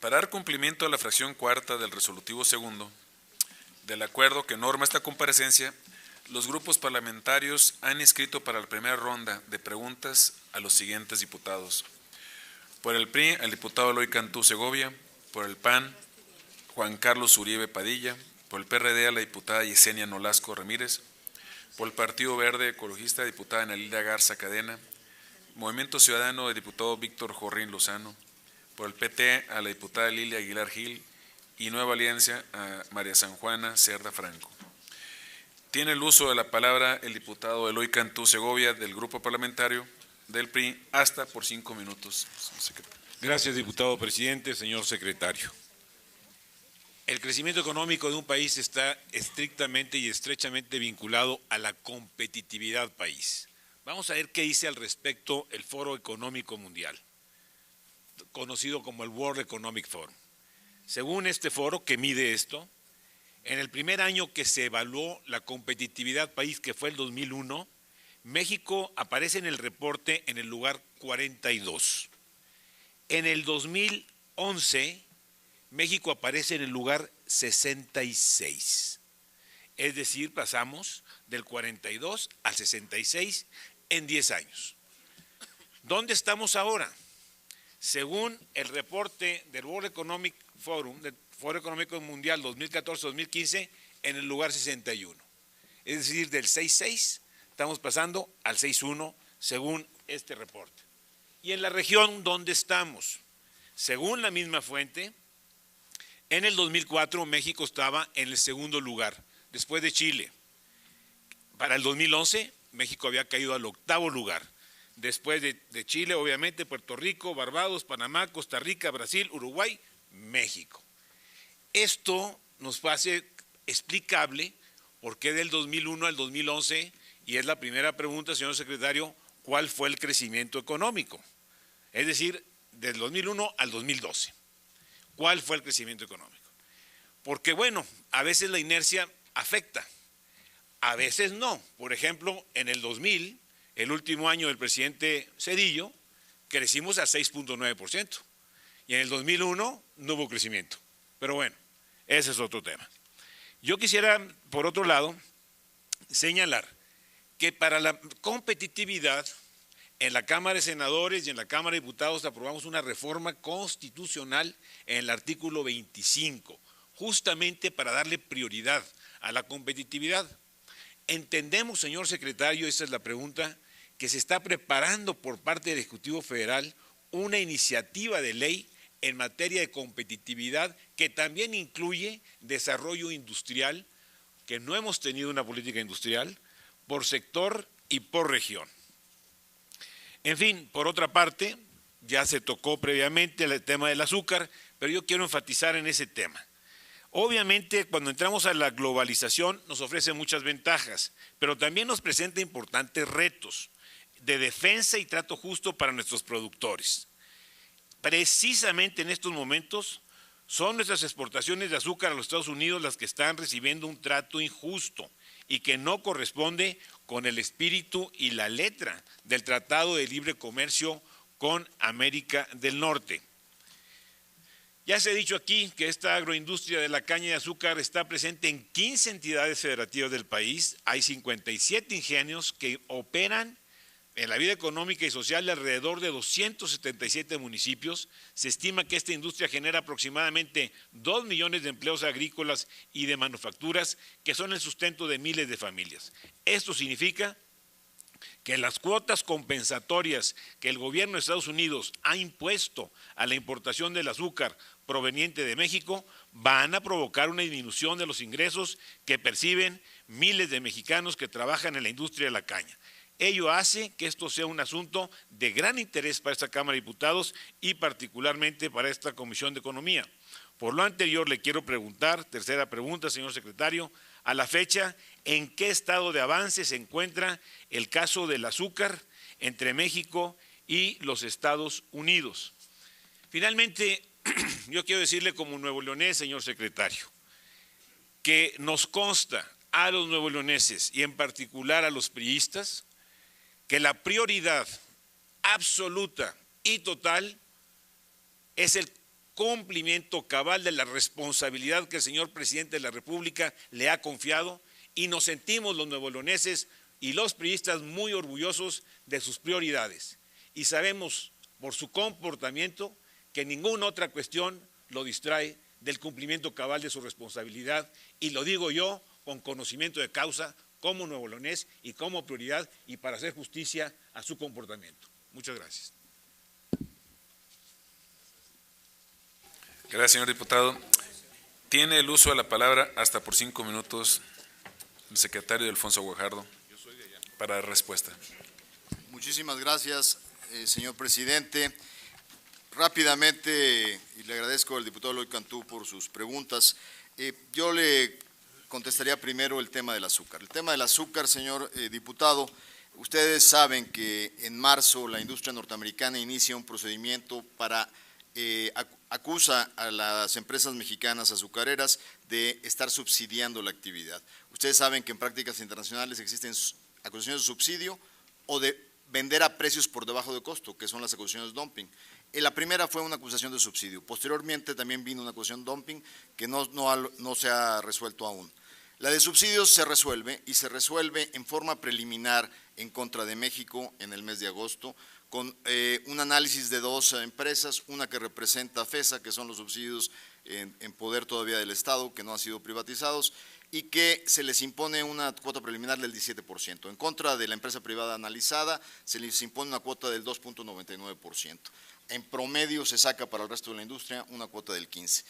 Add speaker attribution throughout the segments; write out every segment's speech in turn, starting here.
Speaker 1: Para dar cumplimiento a la fracción cuarta del resolutivo segundo, del acuerdo que norma esta comparecencia, los grupos parlamentarios han inscrito para la primera ronda de preguntas a los siguientes diputados. Por el PRI, al diputado Eloy Cantú Segovia; por el PAN, Juan Carlos Uribe Padilla; por el PRD, a la diputada Yesenia Nolasco Ramírez; por el Partido Verde Ecologista, diputada Ana Lilia Garza Cadena; Movimiento Ciudadano, del diputado Víctor Jorrín Lozano; por el PT, a la diputada Lilia Aguilar Gil; y Nueva Alianza, a María San Juana Cerda Franco. Tiene el uso de la palabra el diputado Eloy Cantú Segovia, del grupo parlamentario del PRI, hasta por 5 minutos.
Speaker 2: Gracias, diputado presidente. Señor secretario. El crecimiento económico de un país está estrictamente y estrechamente vinculado a la competitividad país. Vamos a ver qué dice al respecto el Foro Económico Mundial, conocido como el World Economic Forum. Según este foro que mide esto, en el primer año que se evaluó la competitividad país, que fue el 2001, México aparece en el reporte en el lugar 42. En el 2011, México aparece en el lugar 66. Es decir, pasamos del 42 al 66 en 10 años. ¿Dónde estamos ahora? Según el reporte del World Economic Forum, del Foro Económico Mundial 2014-2015, en el lugar 61. Es decir, del 6.6 estamos pasando al 6.1 según este reporte. Y en la región, ¿dónde estamos? Según la misma fuente, en el 2004 México estaba en el segundo lugar, después de Chile. Para el 2011, México había caído al 8º lugar. Después de Chile, obviamente, Puerto Rico, Barbados, Panamá, Costa Rica, Brasil, Uruguay, México. Esto nos hace explicable por qué del 2001 al 2011, y es la primera pregunta, señor secretario, ¿cuál fue el crecimiento económico? Es decir, del 2001 al 2012. ¿Cuál fue el crecimiento económico? Porque, bueno, a veces la inercia afecta, a veces no. Por ejemplo, en el 2000, el último año del presidente Zedillo, crecimos a 6.9%. Y en el 2001 no hubo crecimiento. Pero bueno, ese es otro tema. Yo quisiera, por otro lado, señalar que para la competitividad, en la Cámara de Senadores y en la Cámara de Diputados aprobamos una reforma constitucional en el artículo 25, justamente para darle prioridad a la competitividad. Entendemos, señor secretario, esa es la pregunta, que se está preparando por parte del Ejecutivo Federal una iniciativa de ley en materia de competitividad que también incluye desarrollo industrial, que no hemos tenido una política industrial, por sector y por región. En fin, por otra parte, ya se tocó previamente el tema del azúcar, pero yo quiero enfatizar en ese tema. Obviamente, cuando entramos a la globalización nos ofrece muchas ventajas, pero también nos presenta importantes retos de defensa y trato justo para nuestros productores. Precisamente en estos momentos son nuestras exportaciones de azúcar a los Estados Unidos las que están recibiendo un trato injusto y que no corresponde con el espíritu y la letra del Tratado de Libre Comercio con América del Norte. Ya se ha dicho aquí que esta agroindustria de la caña de azúcar está presente en 15 entidades federativas del país. Hay 57 ingenios que operan en la vida económica y social de alrededor de 277 municipios. Se estima que esta industria genera aproximadamente 2 millones de empleos agrícolas y de manufacturas que son el sustento de miles de familias. Esto significa que las cuotas compensatorias que el gobierno de Estados Unidos ha impuesto a la importación del azúcar proveniente de México van a provocar una disminución de los ingresos que perciben miles de mexicanos que trabajan en la industria de la caña. Ello hace que esto sea un asunto de gran interés para esta Cámara de Diputados y particularmente para esta Comisión de Economía. Por lo anterior, le quiero preguntar, tercera pregunta, señor secretario, a la fecha, ¿en qué estado de avance se encuentra el caso del azúcar entre México y los Estados Unidos? Finalmente, yo quiero decirle como nuevo leonés, señor secretario, que nos consta a los nuevo leoneses y en particular a los priistas que la prioridad absoluta y total es el cumplimiento cabal de la responsabilidad que el señor presidente de la República le ha confiado, y nos sentimos los nuevoleoneses y los priistas muy orgullosos de sus prioridades. Y sabemos por su comportamiento que ninguna otra cuestión lo distrae del cumplimiento cabal de su responsabilidad, y lo digo yo con conocimiento de causa como nuevoleonés y como prioridad, y para hacer justicia a su comportamiento. Muchas gracias.
Speaker 1: Gracias, señor diputado. Tiene el uso de la palabra hasta por 5 minutos el secretario Alfonso Guajardo para dar respuesta.
Speaker 3: Muchísimas gracias, señor presidente. Rápidamente, y le agradezco al diputado Eloy Cantú por sus preguntas, yo le contestaría primero el tema del azúcar. El tema del azúcar, señor diputado, ustedes saben que en marzo la industria norteamericana inicia un procedimiento para acusa a las empresas mexicanas azucareras de estar subsidiando la actividad. Ustedes saben que en prácticas internacionales existen acusaciones de subsidio o de vender a precios por debajo de costo, que son las acusaciones de dumping. La primera fue una acusación de subsidio. Posteriormente también vino una acusación de dumping que no se ha resuelto aún. La de subsidios se resuelve, y se resuelve en forma preliminar en contra de México en el mes de agosto, con un análisis de 2 empresas, una que representa FESA, que son los subsidios en poder todavía del Estado, que no han sido privatizados, y que se les impone una cuota preliminar del 17%. En contra de la empresa privada analizada, se les impone una cuota del 2.99%. En promedio se saca para el resto de la industria una cuota del 15%.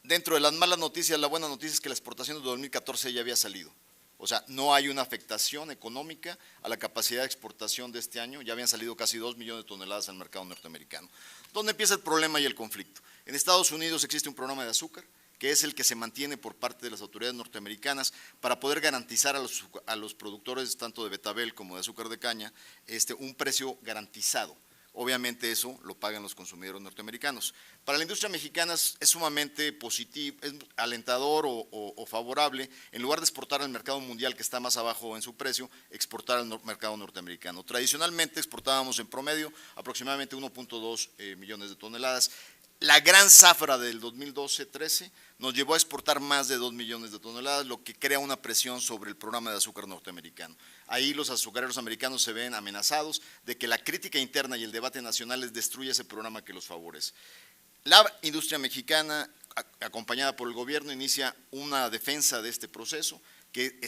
Speaker 3: Dentro de las malas noticias, la buena noticia es que la exportación de 2014 ya había salido. O sea, no hay una afectación económica a la capacidad de exportación de este año. Ya habían salido casi 2 millones de toneladas al mercado norteamericano. ¿Dónde empieza el problema y el conflicto? En Estados Unidos existe un programa de azúcar, que es el que se mantiene por parte de las autoridades norteamericanas para poder garantizar a los productores tanto de betabel como de azúcar de caña un precio garantizado. Obviamente eso lo pagan los consumidores norteamericanos. Para la industria mexicana es sumamente positivo, es alentador o favorable, en lugar de exportar al mercado mundial, que está más abajo en su precio, exportar al mercado norteamericano. Tradicionalmente exportábamos en promedio aproximadamente 1.2 millones de toneladas. La gran zafra del 2012-13 nos llevó a exportar más de 2 millones de toneladas, lo que crea una presión sobre el programa de azúcar norteamericano. Ahí los azucareros americanos se ven amenazados de que la crítica interna y el debate nacional les destruya ese programa que los favorece. La industria mexicana, acompañada por el gobierno, inicia una defensa de este proceso, que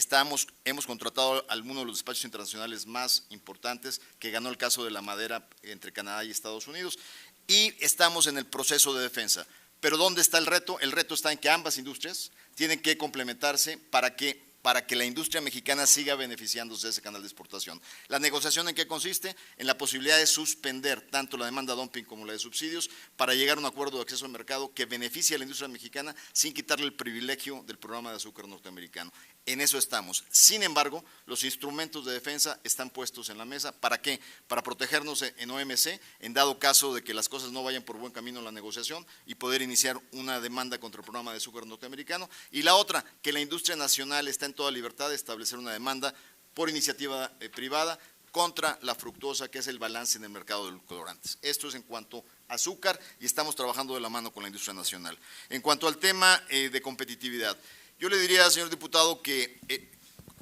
Speaker 3: hemos contratado a algunos de los despachos internacionales más importantes, que ganó el caso de la madera entre Canadá y Estados Unidos, y estamos en el proceso de defensa. Pero ¿dónde está el reto? El reto está en que ambas industrias tienen que complementarse para que la industria mexicana siga beneficiándose de ese canal de exportación. ¿La negociación en qué consiste? En la posibilidad de suspender tanto la demanda dumping como la de subsidios para llegar a un acuerdo de acceso al mercado que beneficie a la industria mexicana sin quitarle el privilegio del programa de azúcar norteamericano. En eso estamos. Sin embargo, los instrumentos de defensa están puestos en la mesa. ¿Para qué? Para protegernos en OMC, en dado caso de que las cosas no vayan por buen camino en la negociación, y poder iniciar una demanda contra el programa de azúcar norteamericano. Y la otra, que la industria nacional está en toda libertad de establecer una demanda por iniciativa privada contra la fructosa, que es el balance en el mercado de los colorantes. Esto es en cuanto a azúcar, y estamos trabajando de la mano con la industria nacional. En cuanto al tema de competitividad, yo le diría, señor diputado, que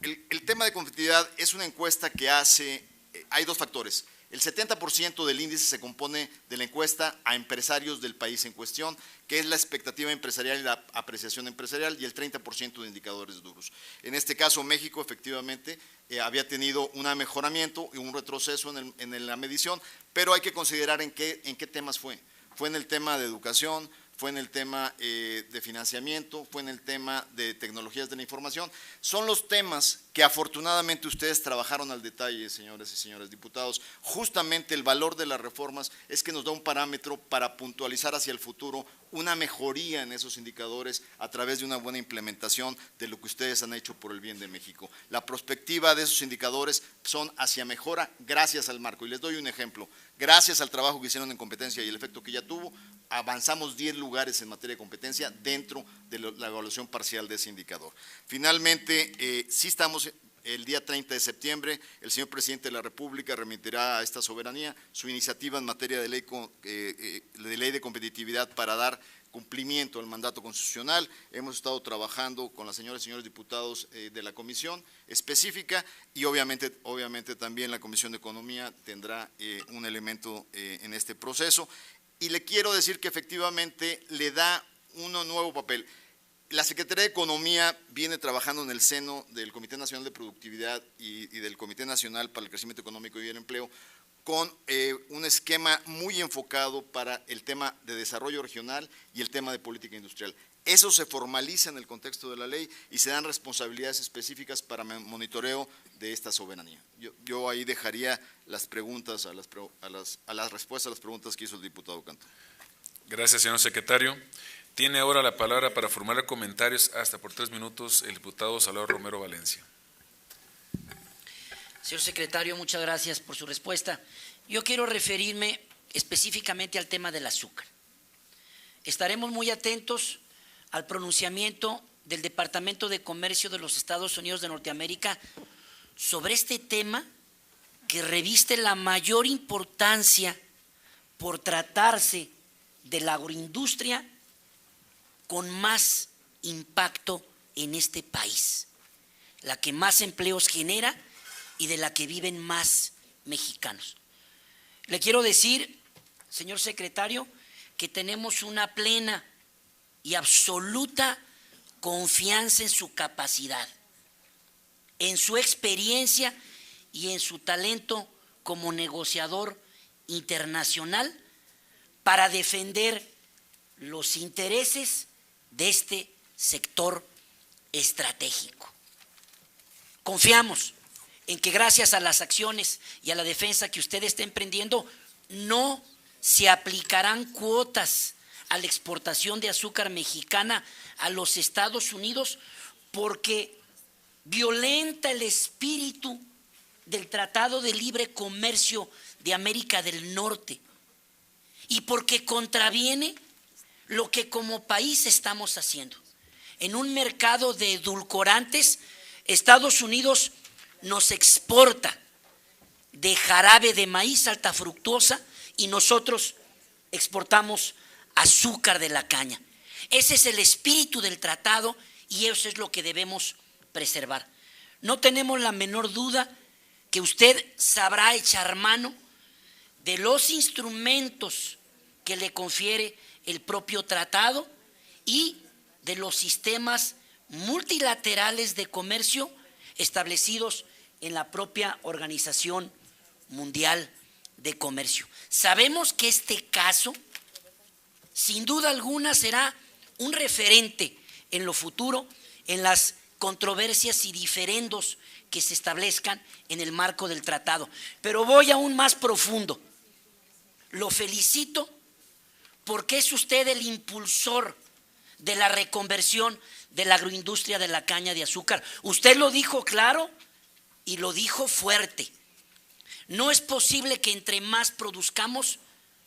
Speaker 3: el tema de competitividad es una encuesta que hay 2 factores. El 70% del índice se compone de la encuesta a empresarios del país en cuestión, que es la expectativa empresarial y la apreciación empresarial, y el 30% de indicadores duros. En este caso, México efectivamente había tenido un mejoramiento y un retroceso en la medición, pero hay que considerar en qué temas fue. Fue en el tema de educación, fue en el tema de financiamiento, fue en el tema de tecnologías de la información. Son los temas que afortunadamente ustedes trabajaron al detalle, señores y señores diputados. Justamente el valor de las reformas es que nos da un parámetro para puntualizar hacia el futuro una mejoría en esos indicadores a través de una buena implementación de lo que ustedes han hecho por el bien de México. La perspectiva de esos indicadores son hacia mejora gracias al marco. Y les doy un ejemplo. Gracias al trabajo que hicieron en competencia y el efecto que ya tuvo, avanzamos 10 lugares en materia de competencia dentro de la evaluación parcial de ese indicador. Finalmente, sí estamos. El día 30 de septiembre, el señor presidente de la República remitirá a esta soberanía su iniciativa en materia de ley de competitividad productividad para dar cumplimiento al mandato constitucional. Hemos estado trabajando con las señoras y señores diputados de la comisión específica y obviamente también la Comisión de Economía tendrá un elemento en este proceso. Y le quiero decir que efectivamente le da un nuevo papel. La Secretaría de Economía viene trabajando en el seno del Comité Nacional de Productividad y del Comité Nacional para el Crecimiento Económico y el Empleo con un esquema muy enfocado para el tema de desarrollo regional y el tema de política industrial. Eso se formaliza en el contexto de la ley y se dan responsabilidades específicas para monitoreo de esta soberanía. Yo ahí dejaría las preguntas, a las respuestas a las preguntas que hizo el diputado Cantú.
Speaker 1: Gracias, señor secretario. Tiene ahora la palabra para formular comentarios hasta por 3 minutos el diputado Salvador Romero Valencia.
Speaker 4: Señor secretario, muchas gracias por su respuesta. Yo quiero referirme específicamente al tema del azúcar. Estaremos muy atentos al pronunciamiento del Departamento de Comercio de los Estados Unidos de Norteamérica sobre este tema que reviste la mayor importancia por tratarse de la agroindustria con más impacto en este país, la que más empleos genera y de la que viven más mexicanos. Le quiero decir, señor secretario, que tenemos una plena y absoluta confianza en su capacidad, en su experiencia y en su talento como negociador internacional para defender los intereses de este sector estratégico. Confiamos en que gracias a las acciones y a la defensa que usted está emprendiendo, no se aplicarán cuotas a la exportación de azúcar mexicana a los Estados Unidos porque violenta el espíritu del Tratado de Libre Comercio de América del Norte y porque contraviene lo que como país estamos haciendo. En un mercado de edulcorantes, Estados Unidos nos exporta de jarabe de maíz alta fructuosa y nosotros exportamos azúcar de la caña. Ese es el espíritu del tratado y eso es lo que debemos preservar. No tenemos la menor duda que usted sabrá echar mano de los instrumentos que le confiere el propio tratado y de los sistemas multilaterales de comercio establecidos en la propia Organización Mundial de Comercio. Sabemos que este caso, sin duda alguna, será un referente en lo futuro en las controversias y diferendos que se establezcan en el marco del tratado. Pero voy aún más profundo. Lo felicito porque es usted el impulsor de la reconversión de la agroindustria de la caña de azúcar. Usted lo dijo claro y lo dijo fuerte. No es posible que entre más produzcamos,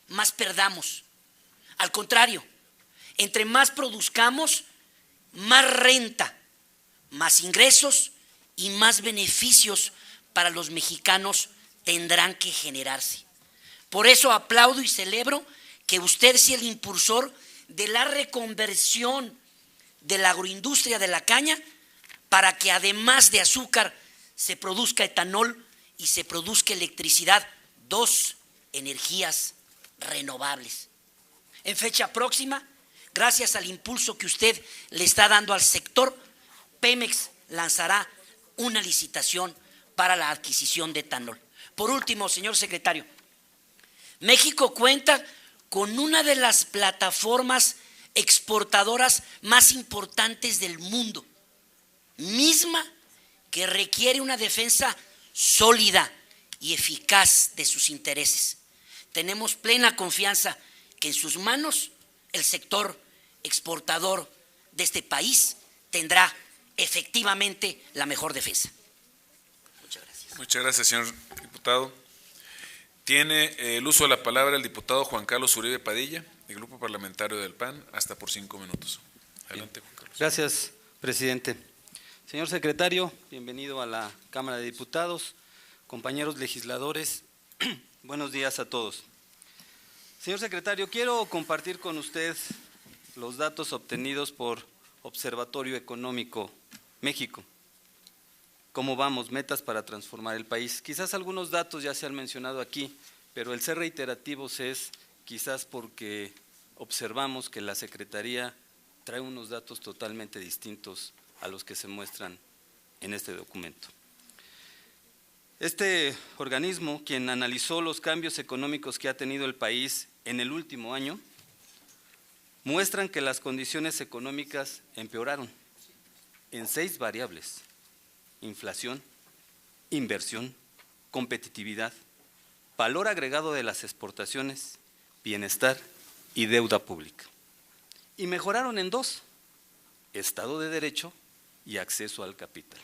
Speaker 4: más perdamos. Al contrario, entre más produzcamos, más renta, más ingresos y más beneficios para los mexicanos tendrán que generarse. Por eso aplaudo y celebro que usted sea el impulsor de la reconversión de la agroindustria de la caña para que además de azúcar se produzca etanol y se produzca electricidad, 2 energías renovables. En fecha próxima, gracias al impulso que usted le está dando al sector, Pemex lanzará una licitación para la adquisición de etanol. Por último, señor secretario, México cuenta con una de las plataformas exportadoras más importantes del mundo, misma que requiere una defensa sólida y eficaz de sus intereses. Tenemos plena confianza que en sus manos el sector exportador de este país tendrá efectivamente la mejor defensa. Muchas gracias.
Speaker 1: Muchas gracias, señor diputado. Tiene el uso de la palabra el diputado Juan Carlos Uribe Padilla, del Grupo Parlamentario del PAN, hasta por 5 minutos. Adelante, Juan Carlos.
Speaker 5: Gracias, presidente. Señor secretario, bienvenido a la Cámara de Diputados, compañeros legisladores, buenos días a todos. Señor secretario, quiero compartir con usted los datos obtenidos por Observatorio Económico México. ¿Cómo vamos? Metas para transformar el país. Quizás algunos datos ya se han mencionado aquí, pero el ser reiterativos es quizás porque observamos que la Secretaría trae unos datos totalmente distintos a los que se muestran en este documento. Este organismo, quien analizó los cambios económicos que ha tenido el país en el último año, muestran que las condiciones económicas empeoraron en 6 variables: inflación, inversión, competitividad, valor agregado de las exportaciones, bienestar y deuda pública. Y mejoraron en 2, Estado de Derecho y acceso al capital.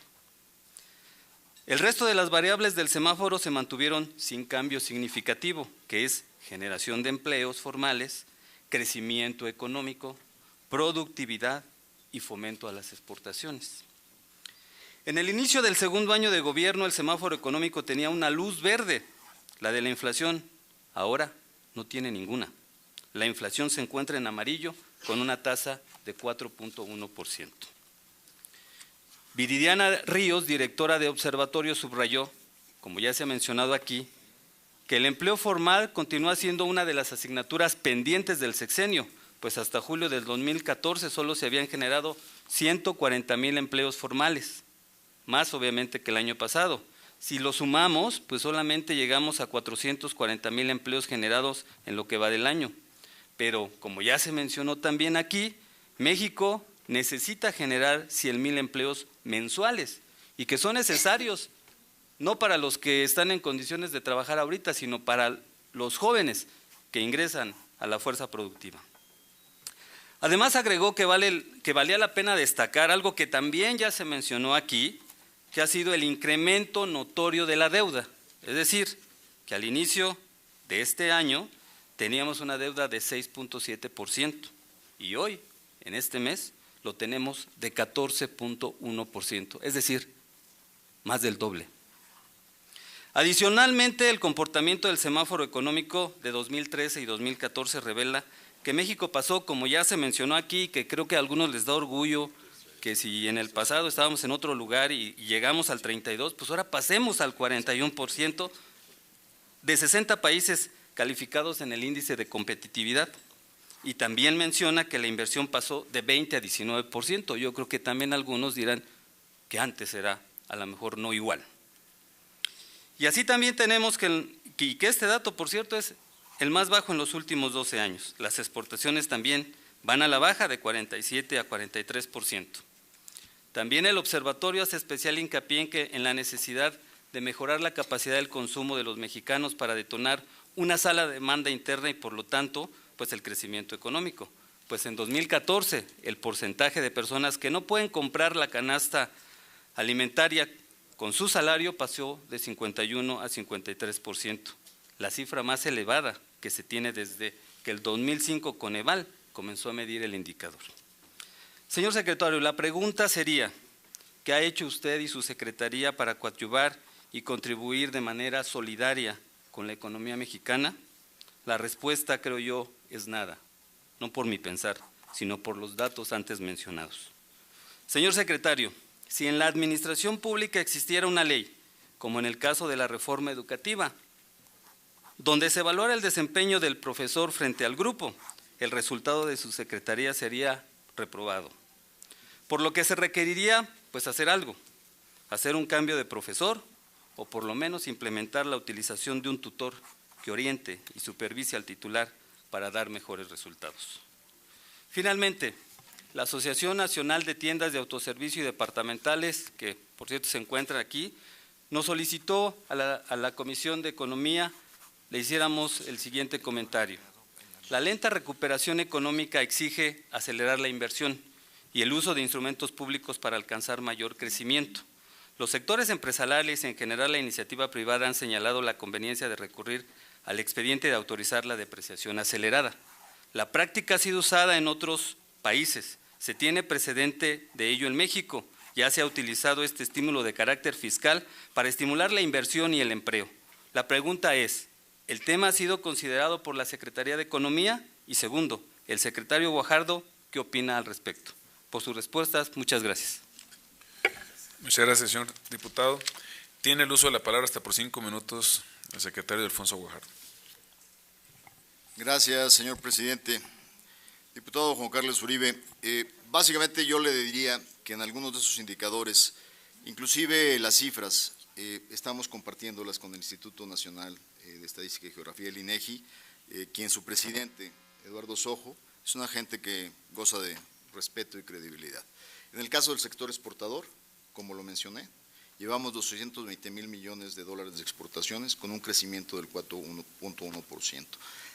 Speaker 5: El resto de las variables del semáforo se mantuvieron sin cambio significativo, que es generación de empleos formales, crecimiento económico, productividad y fomento a las exportaciones. En el inicio del segundo año de gobierno, el semáforo económico tenía una luz verde, la de la inflación. Ahora no tiene ninguna. La inflación se encuentra en amarillo con una tasa de 4.1%. Viridiana Ríos, directora de Observatorio, subrayó, como ya se ha mencionado aquí, que el empleo formal continúa siendo una de las asignaturas pendientes del sexenio, pues hasta julio del 2014 solo se habían generado 140,000 empleos formales, más obviamente que el año pasado. Si lo sumamos, pues solamente llegamos a 440,000 empleos generados en lo que va del año. Pero, como ya se mencionó también aquí, México necesita generar 100,000 empleos mensuales y que son necesarios no para los que están en condiciones de trabajar ahorita, sino para los jóvenes que ingresan a la fuerza productiva. Además agregó que valía la pena destacar algo que también ya se mencionó aquí, que ha sido el incremento notorio de la deuda. Es decir, que al inicio de este año teníamos una deuda de 6.7% y hoy, en este mes, lo tenemos de 14.1%, es decir, más del doble. Adicionalmente, el comportamiento del semáforo económico de 2013 y 2014 revela que México pasó, como ya se mencionó aquí, que creo que a algunos les da orgullo, que si en el pasado estábamos en otro lugar y llegamos al 32%, pues ahora pasemos al 41% de 60 países calificados en el índice de competitividad. Y también menciona que la inversión pasó de 20 a 19%. Yo creo que también algunos dirán que antes era a lo mejor no igual. Y así también tenemos que este dato, por cierto, es el más bajo en los últimos 12 años. Las exportaciones también van a la baja de 47 a 43%. También el observatorio hace especial hincapié en la necesidad de mejorar la capacidad del consumo de los mexicanos para detonar una sana demanda interna y por lo tanto, pues el crecimiento económico. Pues en 2014 el porcentaje de personas que no pueden comprar la canasta alimentaria con su salario pasó de 51 a 53%, la cifra más elevada que se tiene desde que el 2005 Coneval comenzó a medir el indicador. Señor secretario, la pregunta sería, ¿qué ha hecho usted y su secretaría para coadyuvar y contribuir de manera solidaria con la economía mexicana? La respuesta, creo yo, es nada, no por mi pensar, sino por los datos antes mencionados. Señor secretario, si en la administración pública existiera una ley, como en el caso de la reforma educativa, donde se evaluara el desempeño del profesor frente al grupo, el resultado de su secretaría sería reprobado. Por lo que se requeriría, pues, hacer algo, hacer un cambio de profesor o por lo menos implementar la utilización de un tutor que oriente y supervise al titular para dar mejores resultados. Finalmente, la Asociación Nacional de Tiendas de Autoservicio y Departamentales, que por cierto se encuentra aquí, nos solicitó a la Comisión de Economía le hiciéramos el siguiente comentario. La lenta recuperación económica exige acelerar la inversión y el uso de instrumentos públicos para alcanzar mayor crecimiento. Los sectores empresariales y en general la iniciativa privada han señalado la conveniencia de recurrir al expediente de autorizar la depreciación acelerada. La práctica ha sido usada en otros países, se tiene precedente de ello en México, ya se ha utilizado este estímulo de carácter fiscal para estimular la inversión y el empleo. La pregunta es, ¿el tema ha sido considerado por la Secretaría de Economía? Y segundo, el secretario Guajardo, ¿qué opina al respecto? Por sus respuestas, muchas gracias.
Speaker 1: Muchas gracias, señor diputado. Tiene el uso de la palabra hasta por 5 minutos el secretario Alfonso Guajardo.
Speaker 3: Gracias, señor presidente. Diputado Juan Carlos Uribe, básicamente yo le diría que en algunos de esos indicadores, inclusive las cifras, estamos compartiéndolas con el Instituto Nacional de Estadística y Geografía, el INEGI, quien su presidente, Eduardo Sojo, es una gente que goza de respeto y credibilidad. En el caso del sector exportador, como lo mencioné, llevamos 220,000 millones de dólares de exportaciones con un crecimiento del 4.1%.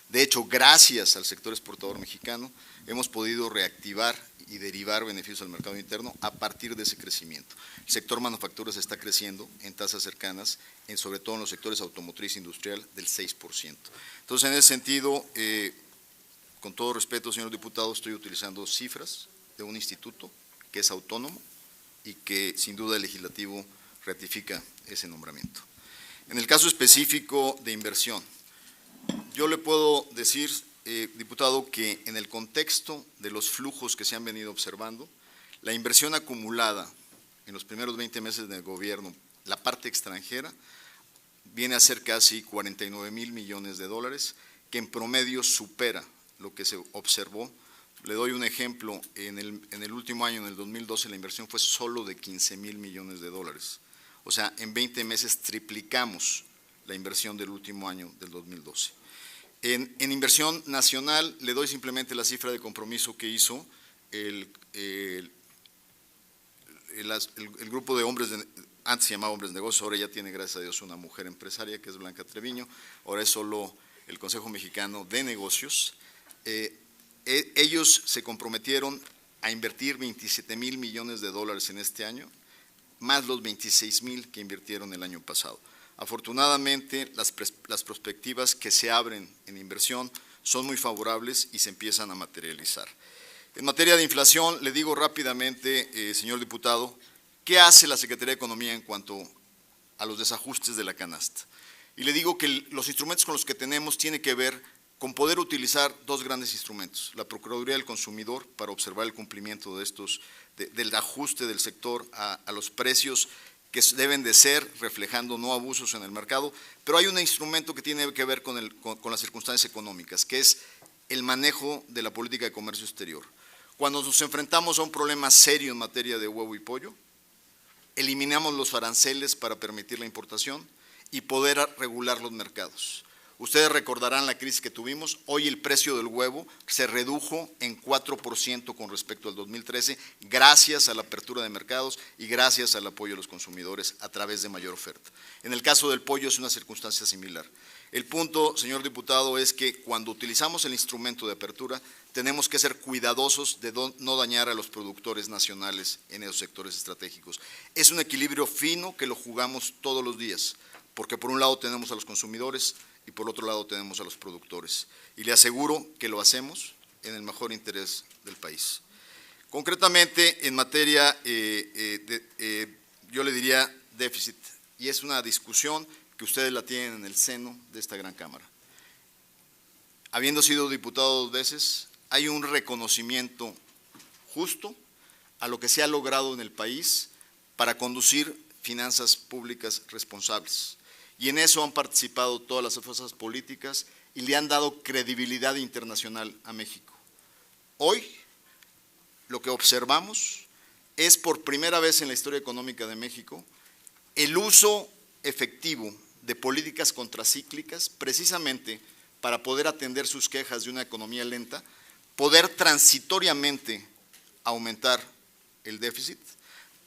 Speaker 3: De hecho, gracias al sector exportador mexicano, hemos podido reactivar y derivar beneficios al mercado interno a partir de ese crecimiento. El sector manufacturas está creciendo en tasas cercanas, sobre todo en los sectores automotriz e industrial, del 6%. Entonces, en ese sentido, con todo respeto, señor diputado, estoy utilizando cifras de un instituto que es autónomo y que, sin duda, el legislativo ratifica ese nombramiento. En el caso específico de inversión, yo le puedo decir, diputado, que en el contexto de los flujos que se han venido observando, la inversión acumulada en los primeros 20 meses del gobierno, la parte extranjera, viene a ser casi 49,000 millones de dólares, que en promedio supera lo que se observó. Le doy un ejemplo, en el último año, en el 2012, la inversión fue solo de 15,000 millones de dólares. O sea, en 20 meses triplicamos la inversión del último año, del 2012. En inversión nacional, le doy simplemente la cifra de compromiso que hizo el grupo de hombres, antes se llamaba Hombres de Negocios, ahora ya tiene, gracias a Dios, una mujer empresaria que es Blanca Treviño, ahora es solo el Consejo Mexicano de Negocios. Ellos se comprometieron a invertir 27,000 millones de dólares en este año, más los 26,000 que invirtieron el año pasado. Afortunadamente, las perspectivas que se abren en inversión son muy favorables y se empiezan a materializar. En materia de inflación, le digo rápidamente, señor diputado, ¿qué hace la Secretaría de Economía en cuanto a los desajustes de la canasta? Y le digo que los instrumentos con los que tenemos tienen que ver con poder utilizar dos grandes instrumentos: la Procuraduría del Consumidor, para observar el cumplimiento de del ajuste del sector a los precios que deben de ser, reflejando no abusos en el mercado, pero hay un instrumento que tiene que ver con las circunstancias económicas, que es el manejo de la política de comercio exterior. Cuando nos enfrentamos a un problema serio en materia de huevo y pollo, eliminamos los aranceles para permitir la importación y poder regular los mercados. Ustedes recordarán la crisis que tuvimos. Hoy el precio del huevo se redujo en 4% con respecto al 2013, gracias a la apertura de mercados y gracias al apoyo de los consumidores a través de mayor oferta. En el caso del pollo es una circunstancia similar. El punto, señor diputado, es que cuando utilizamos el instrumento de apertura, tenemos que ser cuidadosos de no dañar a los productores nacionales en esos sectores estratégicos. Es un equilibrio fino que lo jugamos todos los días, porque por un lado tenemos a los consumidores y por otro lado tenemos a los productores. Y le aseguro que lo hacemos en el mejor interés del país. Concretamente, en materia, yo le diría déficit, y es una discusión que ustedes la tienen en el seno de esta gran Cámara. Habiendo sido diputado 2 veces, hay un reconocimiento justo a lo que se ha logrado en el país para conducir finanzas públicas responsables. Y en eso han participado todas las fuerzas políticas y le han dado credibilidad internacional a México. Hoy, lo que observamos es, por primera vez en la historia económica de México, el uso efectivo de políticas contracíclicas, precisamente para poder atender sus quejas de una economía lenta, poder transitoriamente aumentar el déficit,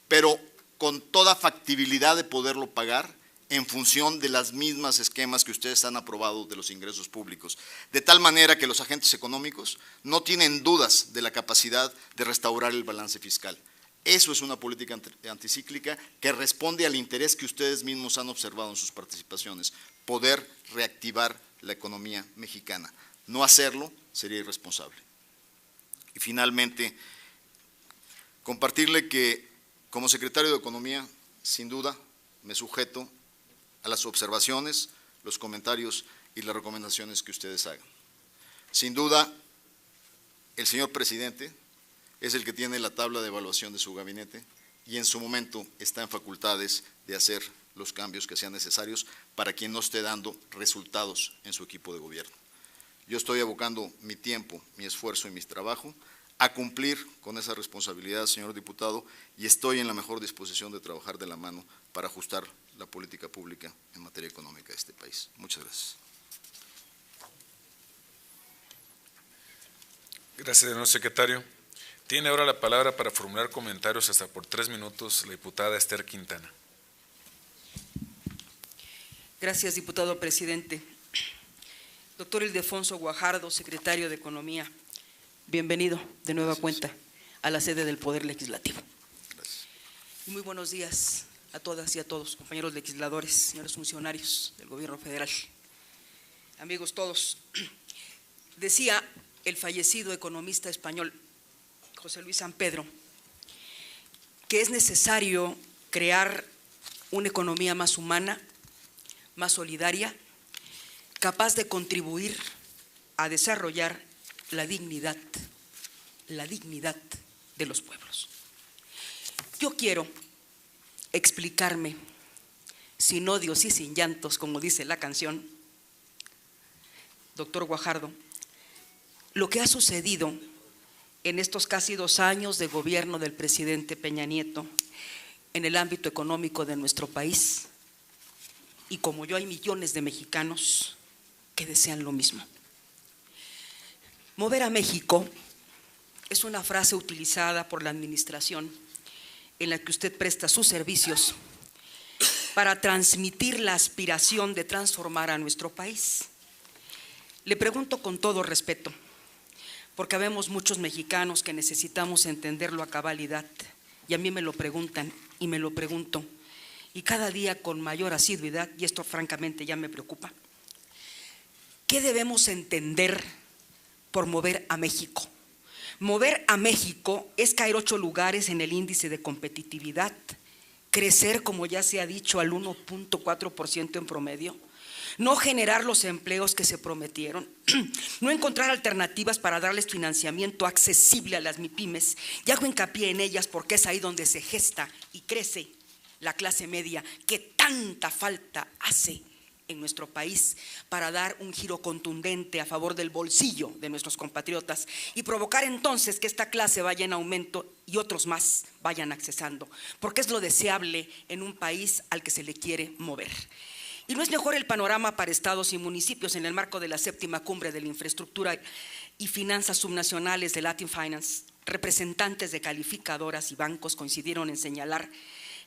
Speaker 3: pero con toda factibilidad de poderlo pagar en función de las mismas esquemas que ustedes han aprobado de los ingresos públicos, de tal manera que los agentes económicos no tienen dudas de la capacidad de restaurar el balance fiscal. Eso es una política anticíclica que responde al interés que ustedes mismos han observado en sus participaciones, poder reactivar la economía mexicana. No hacerlo sería irresponsable. Y finalmente, compartirle que como secretario de Economía, sin duda, me sujeto a las observaciones, los comentarios y las recomendaciones que ustedes hagan. Sin duda, el señor presidente es el que tiene la tabla de evaluación de su gabinete y en su momento está en facultades de hacer los cambios que sean necesarios para quien no esté dando resultados en su equipo de gobierno. Yo estoy abocando mi tiempo, mi esfuerzo y mi trabajo a cumplir con esa responsabilidad, señor diputado, y estoy en la mejor disposición de trabajar de la mano para ajustar la política pública en materia económica de este país. Muchas gracias.
Speaker 1: Gracias, señor secretario. Tiene ahora la palabra para formular comentarios hasta por 3 minutos la diputada Esther Quintana.
Speaker 6: Gracias, diputado presidente. Doctor Ildefonso Guajardo, secretario de Economía, bienvenido de nueva cuenta a la sede del Poder Legislativo.
Speaker 3: Gracias.
Speaker 6: Y muy buenos días a todas y a todos, compañeros legisladores, señores funcionarios del Gobierno Federal, amigos todos. Decía el fallecido economista español José Luis San Pedro que es necesario crear una economía más humana, más solidaria, capaz de contribuir a desarrollar la dignidad de los pueblos. Yo quiero explicarme sin odios y sin llantos, como dice la canción, doctor Guajardo, lo que ha sucedido en estos casi 2 años de gobierno del presidente Peña Nieto en el ámbito económico de nuestro país. Y como yo, hay millones de mexicanos que desean lo mismo. Mover a México es una frase utilizada por la administración en la que usted presta sus servicios para transmitir la aspiración de transformar a nuestro país. Le pregunto con todo respeto, porque habemos muchos mexicanos que necesitamos entenderlo a cabalidad, y a mí me lo preguntan y me lo pregunto, y cada día con mayor asiduidad, y esto francamente ya me preocupa. ¿Qué debemos entender por mover a México? Mover a México es caer 8 lugares en el índice de competitividad, crecer, como ya se ha dicho, al 1.4% en promedio, no generar los empleos que se prometieron, no encontrar alternativas para darles financiamiento accesible a las MIPYMES, y hago hincapié en ellas porque es ahí donde se gesta y crece la clase media que tanta falta hace en nuestro país para dar un giro contundente a favor del bolsillo de nuestros compatriotas y provocar entonces que esta clase vaya en aumento y otros más vayan accesando, porque es lo deseable en un país al que se le quiere mover. Y no es mejor el panorama para estados y municipios en el marco de la 7ª cumbre de la infraestructura y finanzas subnacionales de Latin Finance. Representantes de calificadoras y bancos coincidieron en señalar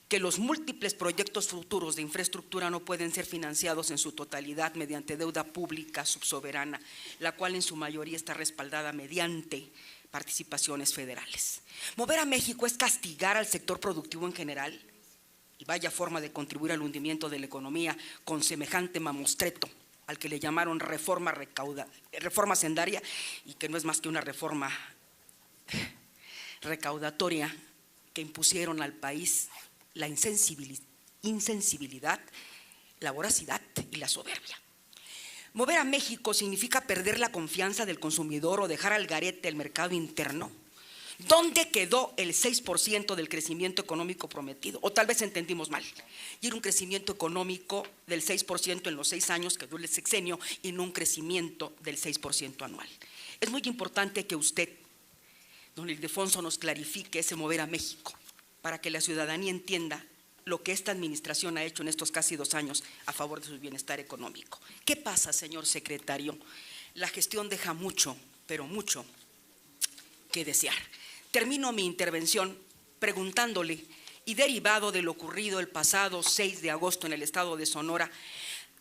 Speaker 6: que los múltiples proyectos futuros de infraestructura no pueden ser financiados en su totalidad mediante deuda pública subsoberana, la cual en su mayoría está respaldada mediante participaciones federales. Mover a México es castigar al sector productivo en general, y vaya forma de contribuir al hundimiento de la economía con semejante mamostreto al que le llamaron reforma sendaria, y que no es más que una reforma recaudatoria que impusieron al país la insensibilidad, la voracidad y la soberbia. Mover a México significa perder la confianza del consumidor o dejar al garete el mercado interno. ¿Dónde quedó el 6% del crecimiento económico prometido? O tal vez entendimos mal. Y era un crecimiento económico del 6% en los 6 años que duró el sexenio y no un crecimiento del 6% anual. Es muy importante que usted, don Ildefonso, nos clarifique ese mover a México para que la ciudadanía entienda lo que esta administración ha hecho en estos casi 2 años a favor de su bienestar económico. ¿Qué pasa, señor secretario? La gestión deja mucho, pero mucho que desear. Termino mi intervención preguntándole, y derivado de lo ocurrido el pasado 6 de agosto en el estado de Sonora,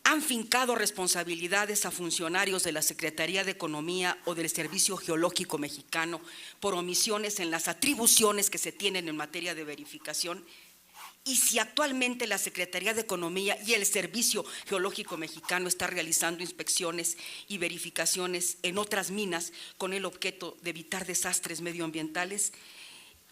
Speaker 6: ¿han fincado responsabilidades a funcionarios de la Secretaría de Economía o del Servicio Geológico Mexicano por omisiones en las atribuciones que se tienen en materia de verificación? Y si actualmente la Secretaría de Economía y el Servicio Geológico Mexicano está realizando inspecciones y verificaciones en otras minas con el objeto de evitar desastres medioambientales.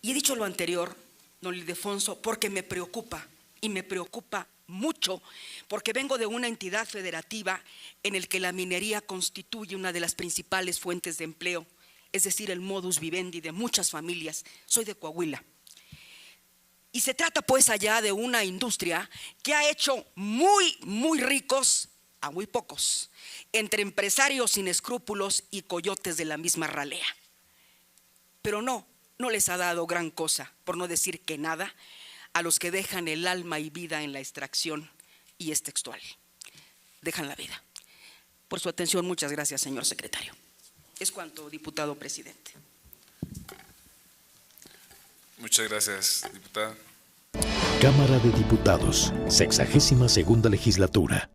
Speaker 6: Y he dicho lo anterior, don Ildefonso, porque me preocupa, y me preocupa mucho, porque vengo de una entidad federativa en el que la minería constituye una de las principales fuentes de empleo, es decir, el modus vivendi de muchas familias. Soy de Coahuila. Y se trata pues allá de una industria que ha hecho muy ricos a muy pocos, entre empresarios sin escrúpulos y coyotes de la misma ralea. Pero no les ha dado gran cosa, por no decir que nada, a los que dejan el alma y vida en la extracción, y es textual, dejan la vida. Por su atención, muchas gracias, señor secretario. Es cuanto, diputado presidente.
Speaker 1: Muchas gracias, diputada.
Speaker 7: Cámara de Diputados, 62ª legislatura.